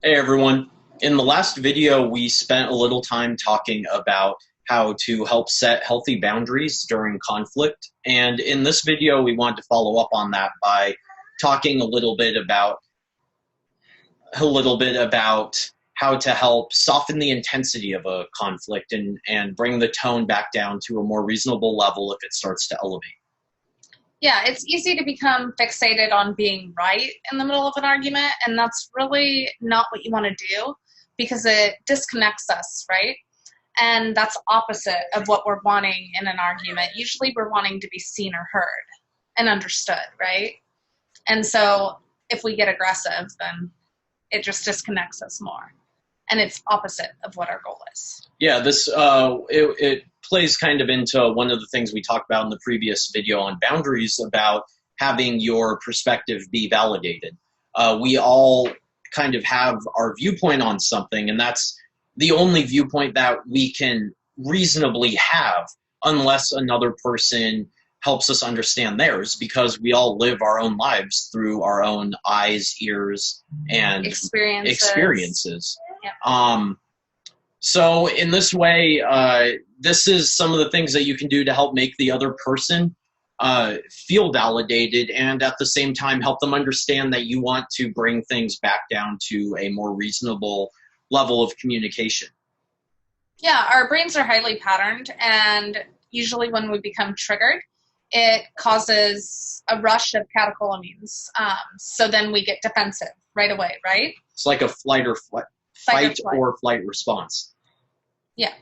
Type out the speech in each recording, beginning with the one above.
Hey everyone. In the last video, we spent a little time talking about how to help set healthy boundaries during conflict. And in this video, we want to follow up on that by talking a little bit about how to help soften the intensity of a conflict and bring the tone back down to a more reasonable level if it starts to elevate. Yeah, it's easy to become fixated on being right in the middle of an argument, and that's really not what you want to do because it disconnects us, right? And that's opposite of what we're wanting in an argument. Usually we're wanting to be seen or heard and understood, right? And so if we get aggressive, then it just disconnects us more. And it's opposite of what our goal is. Yeah, it plays kind of into one of the things we talked about in the previous video on boundaries about having your perspective be validated. We all kind of have our viewpoint on something, and that's the only viewpoint that we can reasonably have unless another person helps us understand theirs, because we all live our own lives through our own eyes, ears, and experiences. Yep. So in this way, this is some of the things that you can do to help make the other person feel validated, and at the same time help them understand that you want to bring things back down to a more reasonable level of communication. Yeah, our brains are highly patterned, and usually when we become triggered, it causes a rush of catecholamines. So then we get defensive right away, right? It's like a fight or flight response. Yeah.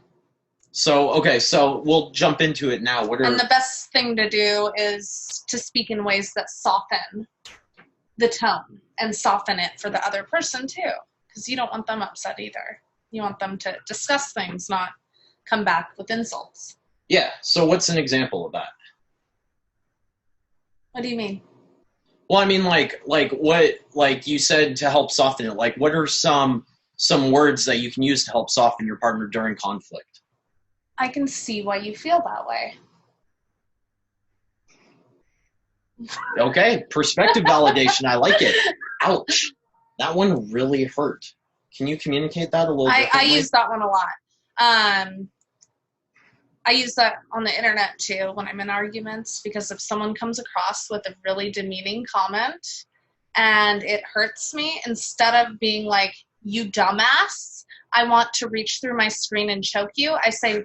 So, okay, so we'll jump into it now. And the best thing to do is to speak in ways that soften the tone and soften it for the other person too, because you don't want them upset either. You want them to discuss things, not come back with insults. Yeah, so what's an example of that? What do you mean? Well, I mean, like you said, to help soften it, like what are some words that you can use to help soften your partner during conflict? I can see why you feel that way. Okay, perspective validation. I like it. Ouch. That one really hurt. Can you communicate that a little bit? I use that one a lot. I use that on the internet too when I'm in arguments, because if someone comes across with a really demeaning comment and it hurts me, instead of being like, you dumbass, I want to reach through my screen and choke you, I say,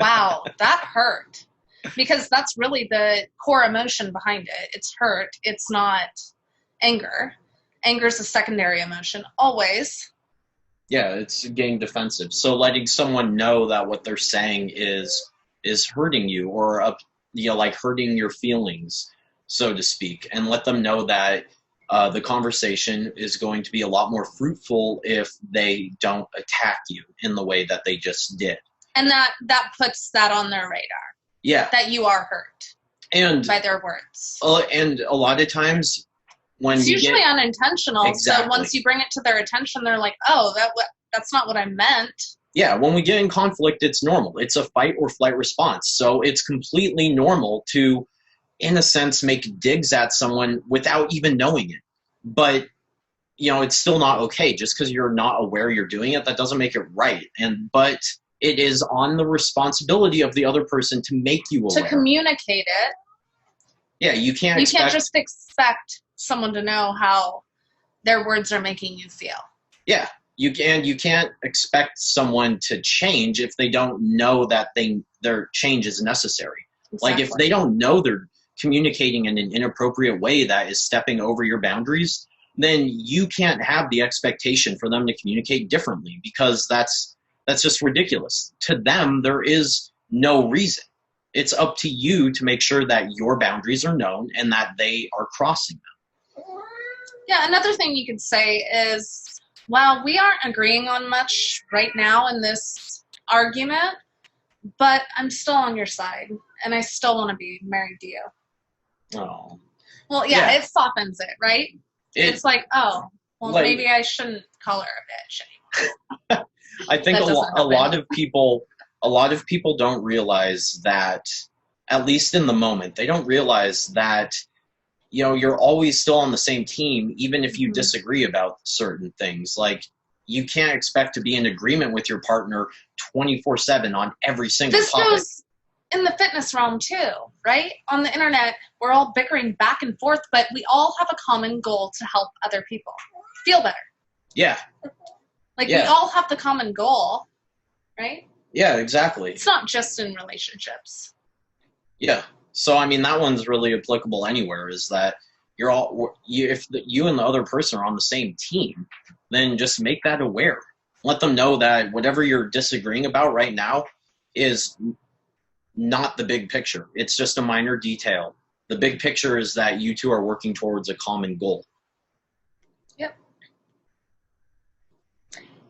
wow, that hurt. Because that's really the core emotion behind it. It's hurt. It's not anger. Anger is a secondary emotion, always. Yeah, it's getting defensive. So letting someone know that what they're saying is hurting you, or like hurting your feelings, so to speak, and let them know that the conversation is going to be a lot more fruitful if they don't attack you in the way that they just did. And that puts that on their radar. Yeah. That you are hurt by their words. And a lot of times when it's usually unintentional. Exactly. So once you bring it to their attention, they're like, oh, that's not what I meant. Yeah, when we get in conflict, it's normal. It's a fight or flight response. So it's completely normal to, in a sense, make digs at someone without even knowing it. But, it's still not okay. Just because you're not aware you're doing it, that doesn't make it right. But it is on the responsibility of the other person to make you aware. To communicate it. Yeah, you can't just expect someone to know how their words are making you feel. Yeah, you can't expect someone to change if they don't know that their change is necessary. Exactly. Like if they don't know they're communicating in an inappropriate way that is stepping over your boundaries, then you can't have the expectation for them to communicate differently, because that's just ridiculous. To them, there is no reason. It's up to you to make sure that your boundaries are known and that they are crossing them. Yeah, another thing you could say is, well, we aren't agreeing on much right now in this argument, but I'm still on your side, and I still want to be married to you. Oh. Well, yeah. It softens it, right? It's like, oh, well, maybe I shouldn't call her a bitch anymore. I think a lot of people don't realize that, at least in the moment, they don't realize that, you're always still on the same team, even if you disagree about certain things. Like, you can't expect to be in agreement with your partner 24/7 on every single topic. This goes in the fitness realm too, right? On the internet, we're all bickering back and forth, but we all have a common goal to help other people feel better. Yeah. Like, we all have the common goal, right? Yeah, exactly. It's not just in relationships. Yeah. So, I mean, that one's really applicable anywhere, is that if you and the other person are on the same team, then just make that aware. Let them know that whatever you're disagreeing about right now is not the big picture. It's just a minor detail. The big picture is that you two are working towards a common goal. Yep.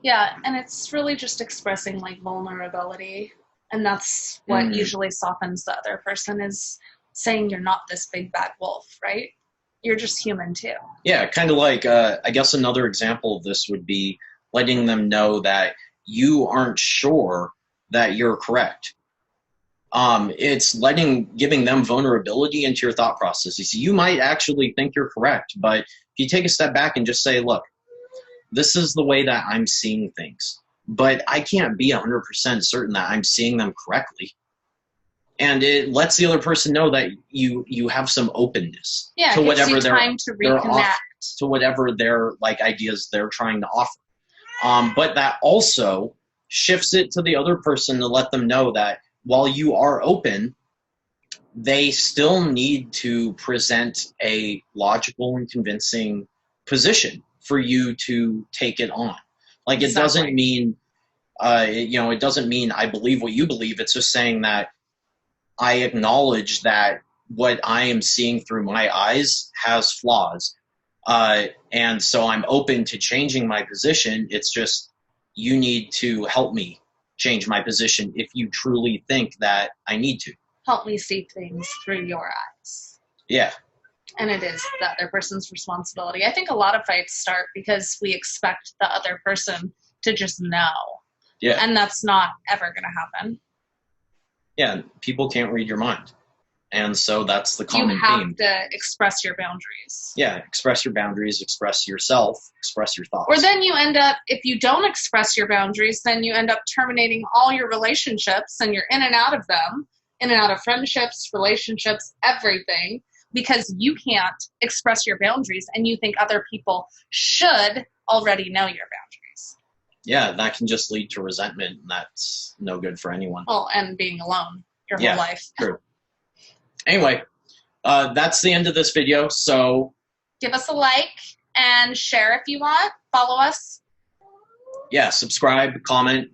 Yeah, and it's really just expressing, like, vulnerability. And that's what usually softens the other person, is saying you're not this big bad wolf, right? You're just human too. Yeah, kind of like, I guess another example of this would be letting them know that you aren't sure that you're correct. It's giving them vulnerability into your thought processes. You might actually think you're correct, but if you take a step back and just say, look, this is the way that I'm seeing things, but I can't be 100% certain that I'm seeing them correctly. And it lets the other person know that you have some openness to whatever to whatever their, like, ideas they're trying to offer. But that also shifts it to the other person to let them know that while you are open, they still need to present a logical and convincing position for you to take it on. Like, it doesn't mean, it doesn't mean I believe what you believe. It's just saying that I acknowledge that what I am seeing through my eyes has flaws. And so I'm open to changing my position. It's just, you need to help me change my position if you truly think that I need to. Help me see things through your eyes. Yeah. And it is the other person's responsibility. I think a lot of fights start because we expect the other person to just know. Yeah. And that's not ever going to happen. Yeah, people can't read your mind. And so that's the common theme. You have to express your boundaries. Yeah, express your boundaries, express yourself, express your thoughts. Or then you end up, if you don't express your boundaries, then you end up terminating all your relationships, and you're in and out of them, in and out of friendships, relationships, everything, because you can't express your boundaries and you think other people should already know your boundaries. Yeah, that can just lead to resentment, and that's no good for anyone. Well, and being alone your whole life. True. Anyway, that's the end of this video. So give us a like and share if you want. Follow us. Yeah, subscribe, comment,